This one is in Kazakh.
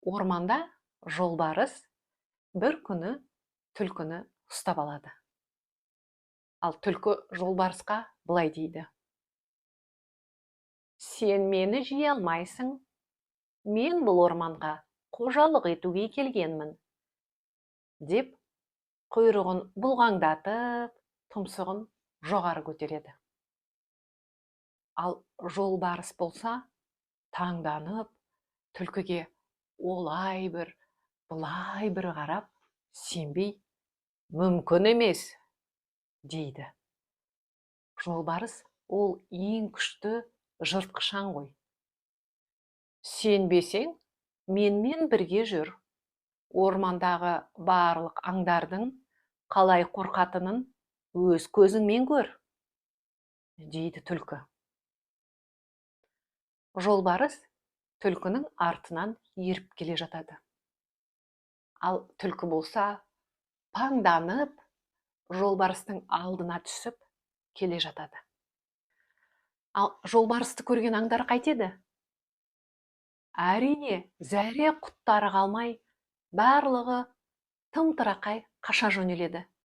Орманда жолбарыс бір күні түлкіні ұстап алады. Ал түлкі жолбарысқа былай дейді: сен мені жей алмайсың, мен бұл орманға қожалық етуге келгенмін, деп құйрығын бұлғаңдатып, тұмсығын жоғары көтереді. Ал жолбарыс болса, таңданып, түлкіге олай бір, бұлай бір қарап, сенбей, мүмкін емес, дейді. Жолбарыс ол ең күшті жыртқышаң ғой. Сенбесең, менімен бірге жүр. Ормандағы барлық аңдардың қалай қорқатынын өз көзіңмен көр, дейді түлкі. Жолбарыс түлкінің артынан еріп келе жатады. Ал түлкі болса, паңданып, жолбарыстың алдына түсіп келе жатады. Ал жолбарысты көрген аңдар қайтеді? Әрине, зәре құттары қалмай, барлығы тым-тырақай қаша жөнеледі.